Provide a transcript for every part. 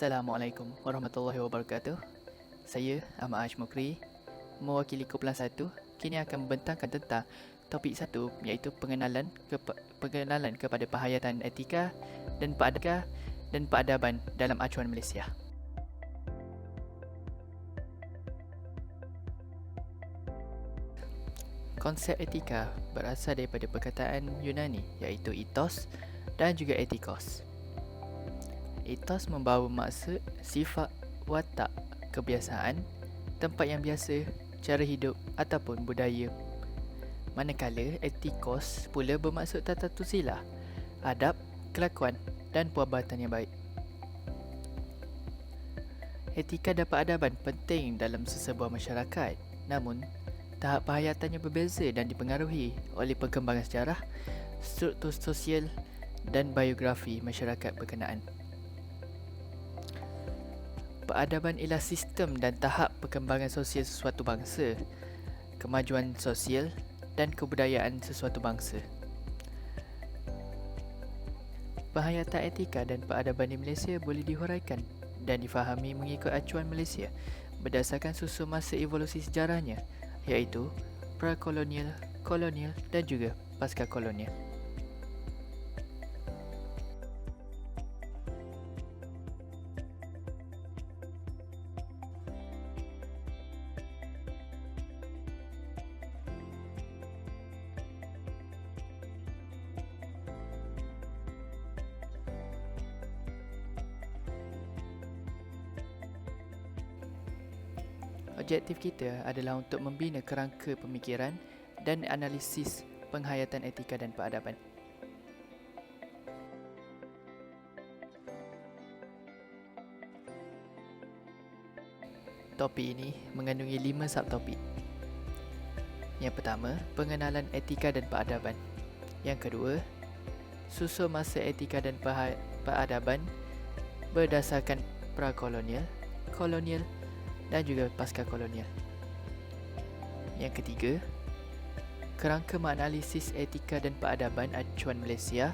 Assalamualaikum warahmatullahi wabarakatuh. Saya Ahmad Ash Mukri, mewakili kumpulan 1, kini akan membentangkan tentang topik 1 iaitu pengenalan kepada penghayatan etika dan peradaban dalam acuan Malaysia. Konsep etika berasal daripada perkataan Yunani iaitu ethos dan juga ethikos. Ethos membawa maksud sifat, watak, kebiasaan, tempat yang biasa, cara hidup ataupun budaya. Manakala ethikos pula bermaksud tata tusilah, adab, kelakuan dan perbuatan yang baik. Etika dan peradaban penting dalam sesebuah masyarakat, namun tahap penghayatannya berbeza dan dipengaruhi oleh perkembangan sejarah, struktur sosial dan biografi masyarakat berkenaan. Peradaban ialah sistem dan tahap perkembangan sosial sesuatu bangsa, kemajuan sosial dan kebudayaan sesuatu bangsa. Penghayatan etika dan peradaban di Malaysia boleh dihuraikan dan difahami mengikut acuan Malaysia berdasarkan susun masa evolusi sejarahnya, iaitu pra-kolonial, kolonial dan juga pasca-kolonial. Objektif kita adalah untuk membina kerangka pemikiran dan analisis penghayatan etika dan peradaban. Topik ini mengandungi 5 subtopik. Yang pertama, pengenalan etika dan peradaban. Yang kedua, susun masa etika dan peradaban berdasarkan pra-kolonial, kolonial dan juga pasca-kolonial. Yang ketiga, kerangka menganalisis etika dan peradaban acuan Malaysia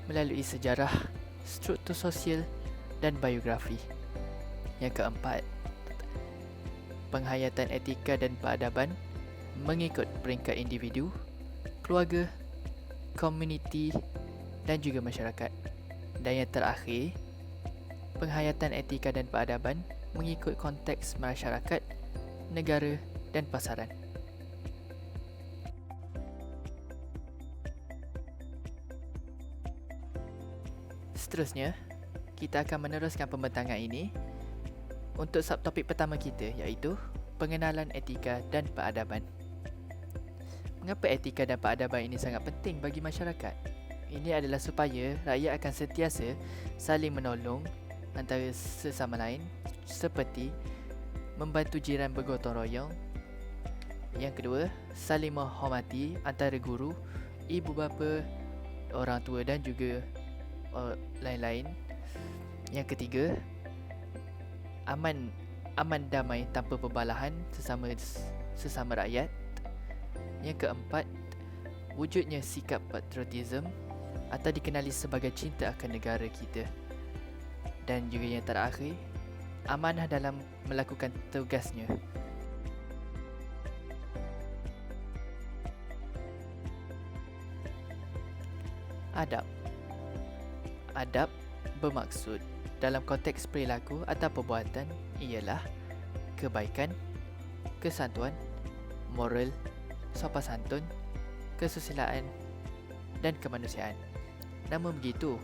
melalui sejarah, struktur sosial dan biografi. Yang keempat, penghayatan etika dan peradaban mengikut peringkat individu, keluarga, komuniti dan juga masyarakat. Dan yang terakhir, penghayatan etika dan peradaban mengikut konteks masyarakat, negara dan pasaran. Seterusnya, kita akan meneruskan pembentangan ini untuk subtopik pertama kita iaitu pengenalan etika dan peradaban. Mengapa etika dan peradaban ini sangat penting bagi masyarakat? Ini adalah supaya rakyat akan sentiasa saling menolong antara sesama lain, seperti membantu jiran bergotong royong. Yang kedua, saling menghormati antara guru, ibu bapa, orang tua dan juga lain-lain. Yang ketiga, aman damai tanpa perbalahan sesama rakyat. Yang keempat, wujudnya sikap patriotism atau dikenali sebagai cinta akan negara kita. Dan juga yang terakhir, amanah dalam melakukan tugasnya. Adab bermaksud dalam konteks perilaku atau perbuatan ialah kebaikan, kesatuan, moral, sopan santun, kesusilaan dan kemanusiaan. Namun begitu,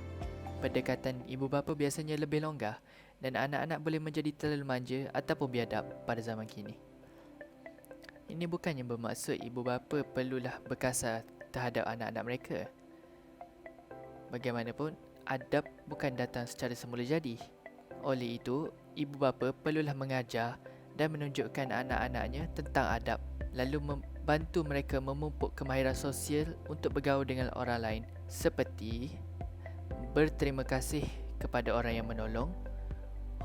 pendekatan ibu bapa biasanya lebih longgar dan anak-anak boleh menjadi terlalu manja ataupun biadab pada zaman kini. Ini bukannya bermaksud ibu bapa perlulah berkasar terhadap anak-anak mereka. Bagaimanapun, adab bukan datang secara semula jadi. Oleh itu, ibu bapa perlulah mengajar dan menunjukkan anak-anaknya tentang adab, lalu membantu mereka memupuk kemahiran sosial untuk bergaul dengan orang lain, seperti berterima kasih kepada orang yang menolong,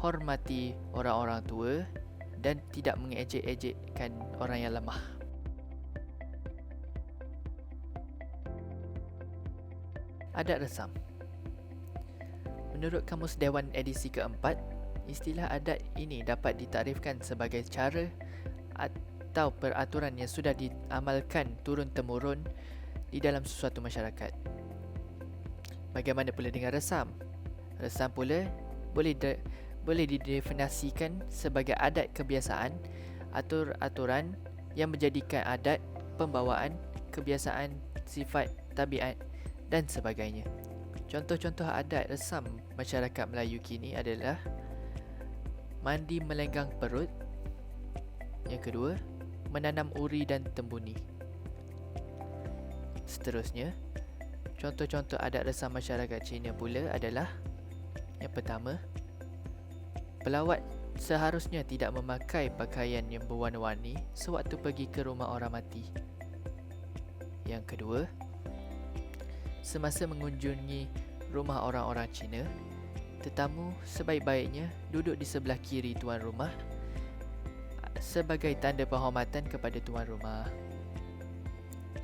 hormati orang-orang tua dan tidak mengejek-ejekkan orang yang lemah. Adat resam. Menurut Kamus Dewan edisi keempat, Istilah adat ini dapat ditarifkan sebagai cara atau peraturan yang sudah diamalkan turun-temurun di dalam sesuatu masyarakat. Bagaimana pula dengan resam? Resam pula boleh didefinisikan sebagai adat kebiasaan atau aturan yang menjadikan adat, pembawaan, kebiasaan, sifat, tabiat dan sebagainya. Contoh-contoh adat resam masyarakat Melayu kini adalah mandi melenggang perut. Yang kedua, menanam uri dan tembuni. Seterusnya, contoh-contoh adat resam masyarakat Cina pula adalah: yang pertama, pelawat seharusnya tidak memakai pakaian yang berwarna-warni sewaktu pergi ke rumah orang mati. Yang kedua, semasa mengunjungi rumah orang-orang Cina, tetamu sebaik-baiknya duduk di sebelah kiri tuan rumah sebagai tanda penghormatan kepada tuan rumah.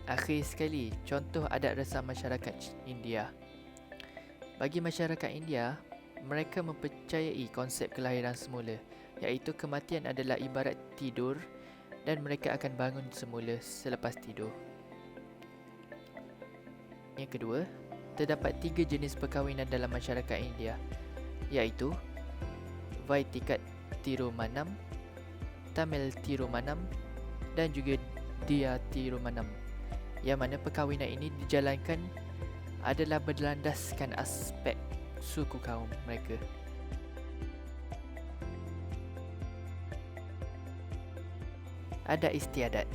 Akhir sekali, contoh adat resam masyarakat India. Bagi masyarakat India, mereka mempercayai konsep kelahiran semula, iaitu kematian adalah ibarat tidur dan mereka akan bangun semula selepas tidur. Yang kedua, terdapat 3 jenis perkahwinan dalam masyarakat India, iaitu Vaitikat Tirumanam, Tamil Tirumanam dan juga Dia Tirumanam, yang mana perkahwinan ini dijalankan adalah berlandaskan aspek suku kaum mereka. Adat istiadat.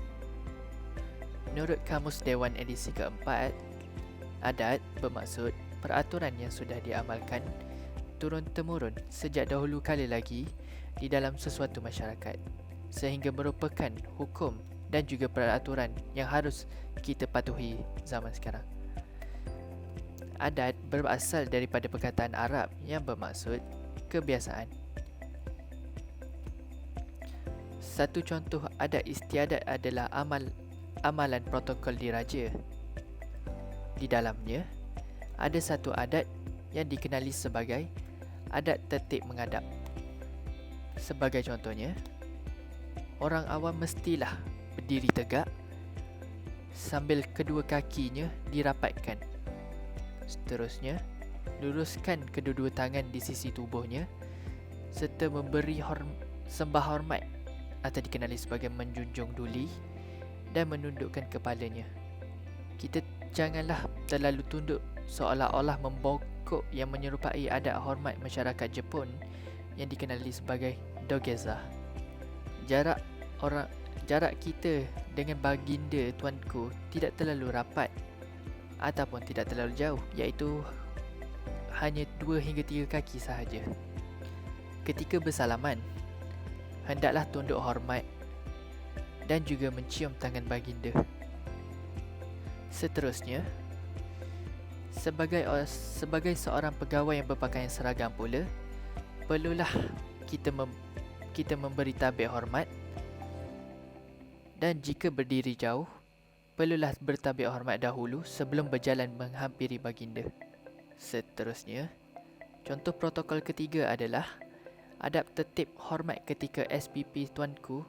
Menurut Kamus Dewan edisi keempat, adat bermaksud peraturan yang sudah diamalkan turun-temurun sejak dahulu kala lagi di dalam sesuatu masyarakat, sehingga merupakan hukum dan juga peraturan yang harus kita patuhi zaman sekarang. Adat berasal daripada perkataan Arab yang bermaksud kebiasaan. Satu contoh adat istiadat adalah amalan protokol diraja. Di dalamnya, ada satu adat yang dikenali sebagai adat tertib menghadap. Sebagai contohnya, orang awam mestilah berdiri tegak sambil kedua kakinya dirapatkan. Seterusnya, luruskan kedua-dua tangan di sisi tubuhnya serta memberi sembah hormat atau dikenali sebagai menjunjung duli dan menundukkan kepalanya. Kita janganlah terlalu tunduk seolah-olah membongkok yang menyerupai adat hormat masyarakat Jepun yang dikenali sebagai dogeza. Jarak kita dengan baginda tuanku tidak terlalu rapat ataupun tidak terlalu jauh, iaitu hanya 2 hingga 3 kaki sahaja. Ketika bersalaman, hendaklah tunduk hormat dan juga mencium tangan baginda. Seterusnya, sebagai seorang pegawai yang berpakaian seragam pula, perlulah kita memberi tabik hormat, dan jika berdiri jauh, perlulah bertabik hormat dahulu sebelum berjalan menghampiri baginda. Seterusnya, contoh protokol ketiga adalah adab tertib hormat ketika SPP tuanku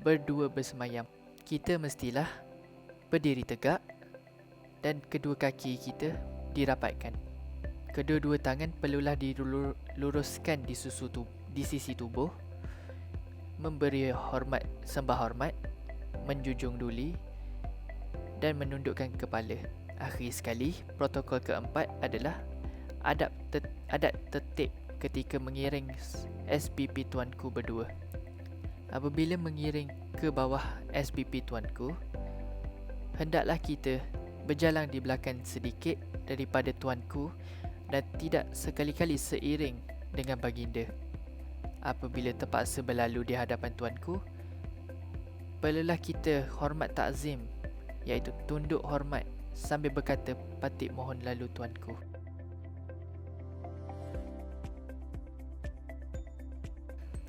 berdua bersemayam. Kita mestilah berdiri tegak dan kedua kaki kita dirapatkan. Kedua-dua tangan perlulah diluruskan di sisi tubuh, memberi hormat, sembah hormat, menjunjung duli dan menundukkan kepala. Akhir sekali, protokol keempat adalah adat tertib ketika mengiring SPP tuanku berdua. Apabila mengiring ke bawah SPP tuanku, hendaklah kita berjalan di belakang sedikit daripada tuanku dan tidak sekali-kali seiring dengan baginda. Apabila terpaksa berlalu di hadapan tuanku, perlulah kita hormat takzim, iaitu tunduk hormat sambil berkata, "Patip mohon lalu tuanku."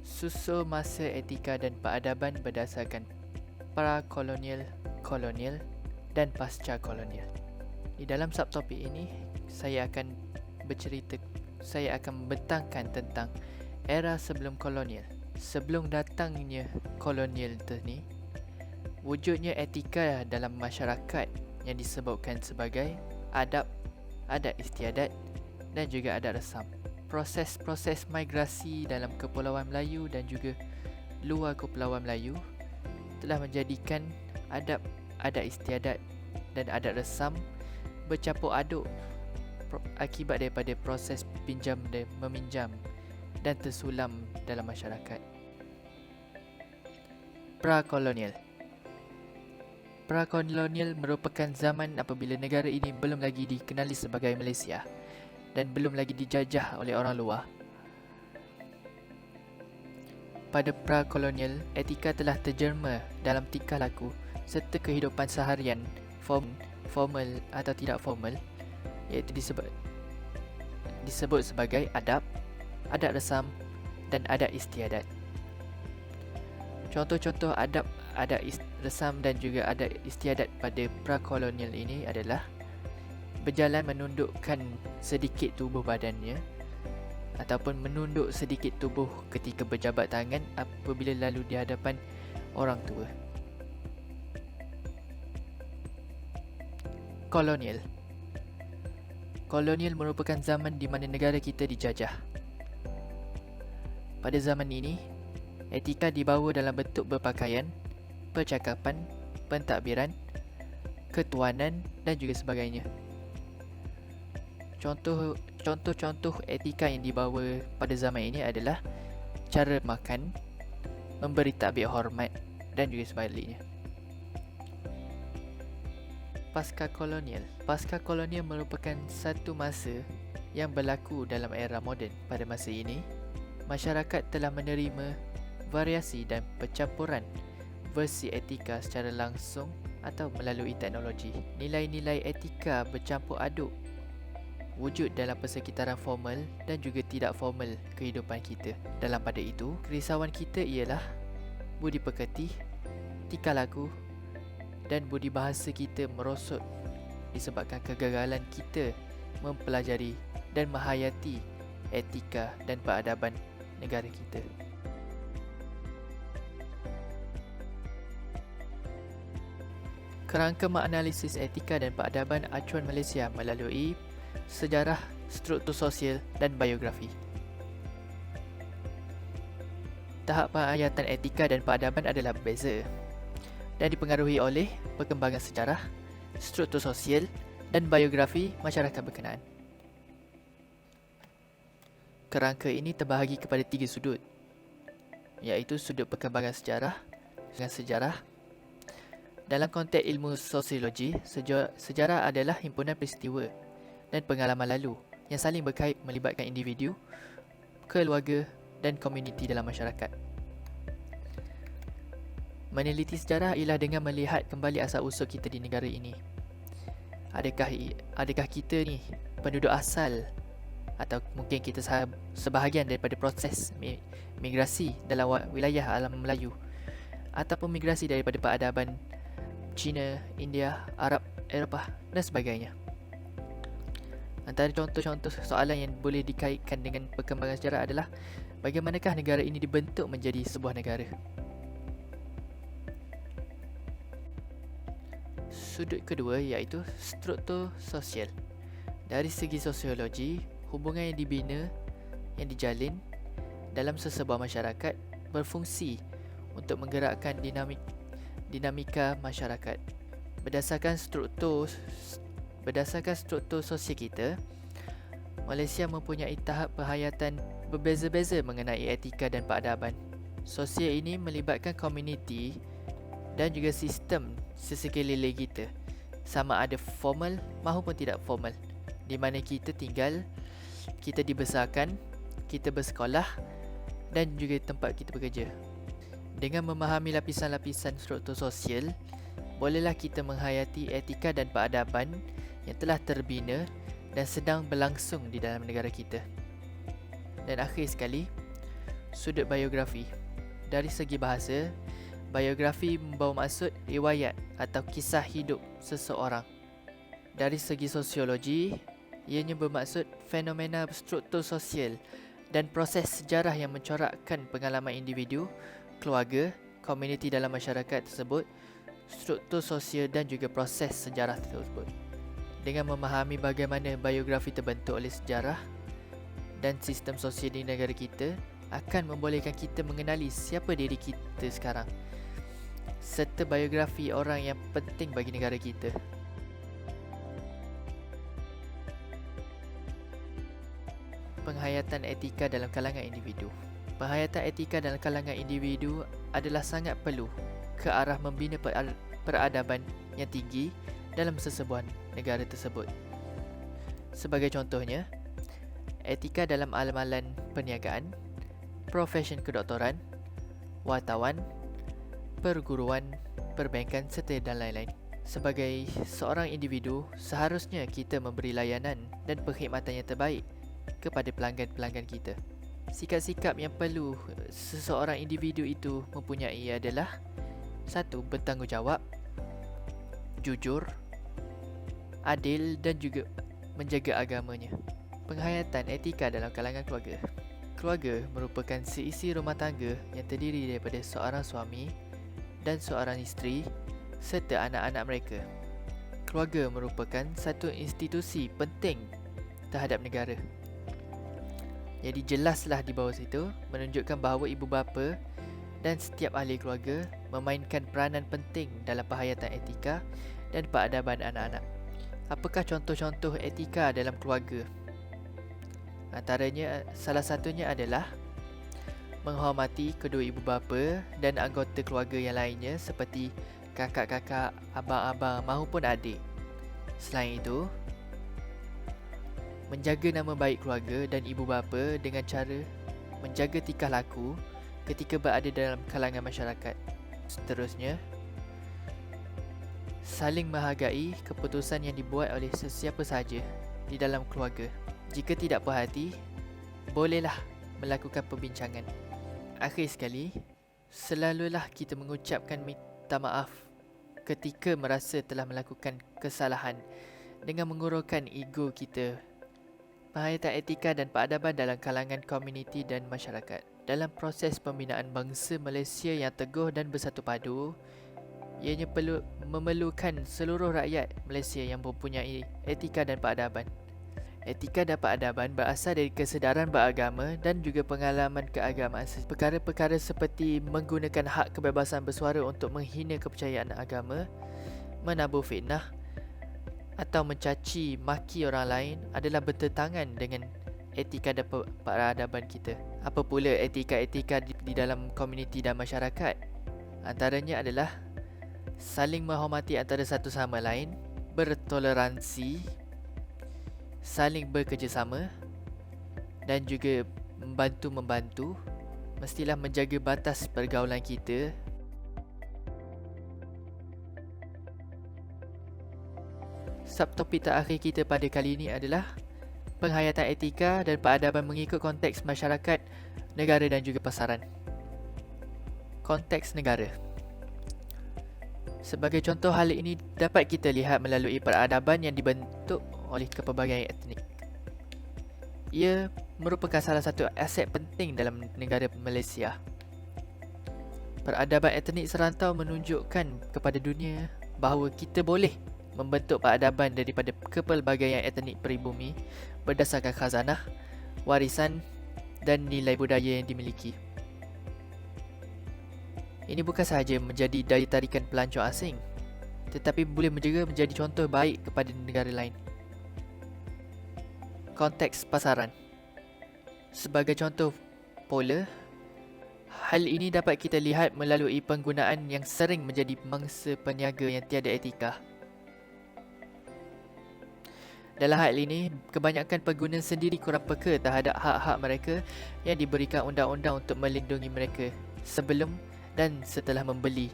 Susul masa etika dan peradaban berdasarkan pra-kolonial, kolonial dan pasca-kolonial. Di dalam subtopik ini, saya akan membentangkan tentang era sebelum kolonial. Sebelum datangnya kolonial ni, wujudnya etika dalam masyarakat yang disebutkan sebagai adab, adat istiadat dan juga adat resam. Proses-proses migrasi dalam Kepulauan Melayu dan juga luar Kepulauan Melayu telah menjadikan adab, adat istiadat dan adat resam bercampur aduk akibat daripada proses pinjam dan meminjam dan tersulam dalam masyarakat. Prakolonial. Prakolonial merupakan zaman apabila negara ini belum lagi dikenali sebagai Malaysia dan belum lagi dijajah oleh orang luar. Pada prakolonial, etika telah terjerma dalam tingkah laku serta kehidupan seharian, formal atau tidak formal, iaitu disebut sebagai adab, adat resam dan adat istiadat. Contoh-contoh adab, adat resam dan juga adat istiadat pada prakolonial ini adalah berjalan menundukkan sedikit tubuh badannya ataupun menunduk sedikit tubuh ketika berjabat tangan apabila lalu di hadapan orang tua. Kolonial. Kolonial merupakan zaman di mana negara kita dijajah. Pada zaman ini, etika dibawa dalam bentuk berpakaian, percakapan, pentadbiran, ketuanan dan juga sebagainya. Contoh-contoh etika yang dibawa pada zaman ini adalah cara makan, memberi takbir hormat dan juga sebaliknya. Pasca kolonial merupakan satu masa yang berlaku dalam era moden. Pada masa ini, masyarakat telah menerima variasi dan percampuran versi etika secara langsung atau melalui teknologi. Nilai-nilai etika bercampur aduk wujud dalam persekitaran formal dan juga tidak formal kehidupan kita. Dalam pada itu, kerisauan kita ialah budi pekerti, tingkah laku dan budi bahasa kita merosot disebabkan kegagalan kita mempelajari dan menghayati etika dan peradaban negara kita. Kerangka menganalisis etika dan peradaban acuan Malaysia melalui sejarah, struktur sosial dan biografi. Tahap penghayatan etika dan peradaban adalah berbeza dan dipengaruhi oleh perkembangan sejarah, struktur sosial dan biografi masyarakat berkenaan. Kerangka ini terbahagi kepada 3 sudut, iaitu sudut perkembangan sejarah. Dalam konteks ilmu sosiologi, sejarah adalah himpunan peristiwa dan pengalaman lalu yang saling berkait melibatkan individu, keluarga dan komuniti dalam masyarakat. Meneliti sejarah ialah dengan melihat kembali asal-usul kita di negara ini. Adakah kita ni penduduk asal atau mungkin kita sebahagian daripada proses migrasi dalam wilayah alam Melayu ataupun migrasi daripada peradaban China, India, Arab, Eropah dan sebagainya. Antara contoh-contoh soalan yang boleh dikaitkan dengan perkembangan sejarah adalah bagaimanakah negara ini dibentuk menjadi sebuah negara. Sudut kedua iaitu struktur sosial. Dari segi sosiologi, hubungan yang dibina, yang dijalin dalam sesebuah masyarakat berfungsi untuk menggerakkan dinamika masyarakat. Berdasarkan struktur sosial kita, Malaysia mempunyai tahap penghayatan berbeza-beza mengenai etika dan peradaban. Sosial ini melibatkan komuniti dan juga sistem sesekeliling kita, sama ada formal maupun tidak formal, di mana kita tinggal, kita dibesarkan, kita bersekolah dan juga tempat kita bekerja. Dengan memahami lapisan-lapisan struktur sosial, bolehlah kita menghayati etika dan peradaban yang telah terbina dan sedang berlangsung di dalam negara kita. Dan akhir sekali, sudut biografi. Dari segi bahasa, biografi membawa maksud riwayat atau kisah hidup seseorang. Dari segi sosiologi, ianya bermaksud fenomena struktur sosial dan proses sejarah yang mencorakkan pengalaman individu, keluarga, komuniti dalam masyarakat tersebut, struktur sosial dan juga proses sejarah tersebut. Dengan memahami bagaimana biografi terbentuk oleh sejarah dan sistem sosial di negara kita, akan membolehkan kita mengenali siapa diri kita sekarang, serta biografi orang yang penting bagi negara kita. Penghayatan etika dalam kalangan individu. Penghayatan etika dalam kalangan individu adalah sangat perlu ke arah membina peradaban yang tinggi dalam sesebuah negara tersebut. Sebagai contohnya, etika dalam amalan perniagaan, profesion kedoktoran, wartawan, perguruan, perbankan serta dan lain-lain. Sebagai seorang individu, seharusnya kita memberi layanan dan perkhidmatan yang terbaik kepada pelanggan-pelanggan kita. Sikap-sikap yang perlu seseorang individu itu mempunyai adalah 1. Bertanggungjawab, jujur, adil dan juga menjaga agamanya. Penghayatan etika dalam kalangan keluarga. Keluarga merupakan seisi rumah tangga yang terdiri daripada seorang suami dan seorang isteri serta anak-anak mereka. Keluarga merupakan satu institusi penting terhadap negara. Jadi jelaslah di bawah situ menunjukkan bahawa ibu bapa dan setiap ahli keluarga memainkan peranan penting dalam penghayatan etika dan peradaban anak-anak. Apakah contoh-contoh etika dalam keluarga? Antaranya, salah satunya adalah menghormati kedua ibu bapa dan anggota keluarga yang lainnya seperti kakak-kakak, abang-abang maupun adik. Selain itu, menjaga nama baik keluarga dan ibu bapa dengan cara menjaga tingkah laku ketika berada dalam kalangan masyarakat. Seterusnya, saling menghargai keputusan yang dibuat oleh sesiapa sahaja di dalam keluarga. Jika tidak puas hati, bolehlah melakukan perbincangan. Akhir sekali, selalulah kita mengucapkan minta maaf ketika merasa telah melakukan kesalahan dengan mengurungkan ego kita. Penghayatan etika dan peradaban dalam kalangan komuniti dan masyarakat. Dalam proses pembinaan bangsa Malaysia yang teguh dan bersatu padu, ianya memerlukan seluruh rakyat Malaysia yang mempunyai etika dan peradaban. Etika dan peradaban berasal dari kesedaran beragama dan juga pengalaman keagamaan. Perkara-perkara seperti menggunakan hak kebebasan bersuara untuk menghina kepercayaan agama, menabur fitnah atau mencaci maki orang lain adalah bertentangan dengan etika dan peradaban kita. Apa pula etika-etika di dalam komuniti dan masyarakat? Antaranya adalah saling menghormati antara satu sama lain, bertoleransi, saling bekerjasama dan juga membantu-membantu. Mestilah menjaga batas pergaulan kita. Subtopik terakhir kita pada kali ini adalah penghayatan etika dan peradaban mengikut konteks masyarakat, negara dan juga pasaran. Konteks negara. Sebagai contoh, hal ini dapat kita lihat melalui peradaban yang dibentuk oleh kepelbagaian etnik. Ia merupakan salah satu aset penting dalam negara Malaysia. Peradaban etnik serantau menunjukkan kepada dunia bahawa kita boleh membentuk peradaban daripada kepelbagaian etnik peribumi berdasarkan khazanah, warisan dan nilai budaya yang dimiliki. Ini bukan sahaja menjadi daya tarikan pelancong asing, tetapi boleh juga menjadi contoh baik kepada negara lain. Konteks pasaran. Sebagai contoh pola, hal ini dapat kita lihat melalui penggunaan yang sering menjadi mangsa peniaga yang tiada etika. Dalam hal ini, kebanyakan pengguna sendiri kurang peka terhadap hak-hak mereka yang diberikan undang-undang untuk melindungi mereka sebelum dan setelah membeli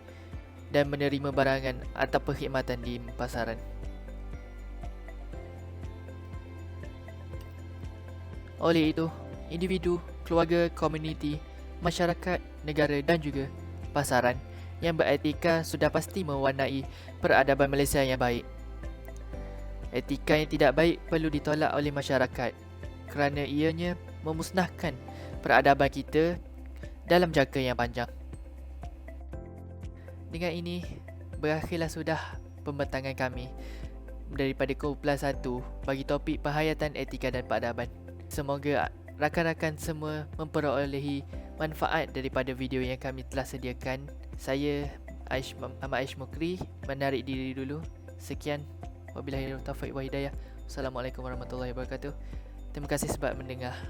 dan menerima barangan atau perkhidmatan di pasaran. Oleh itu, individu, keluarga, komuniti, masyarakat, negara dan juga pasaran yang beretika sudah pasti mewarnai peradaban Malaysia yang baik. Etika yang tidak baik perlu ditolak oleh masyarakat kerana ianya memusnahkan peradaban kita dalam jangka yang panjang. Dengan ini, berakhirlah sudah pembentangan kami daripada kumpulan 1 bagi topik penghayatan etika dan peradaban. Semoga rakan-rakan semua memperolehi manfaat daripada video yang kami telah sediakan. Saya Ahmad Aish Mukri menarik diri dulu. Sekian, wabillahi taufiq wa hidayah. Assalamualaikum warahmatullahi wabarakatuh. Terima kasih sebab mendengar.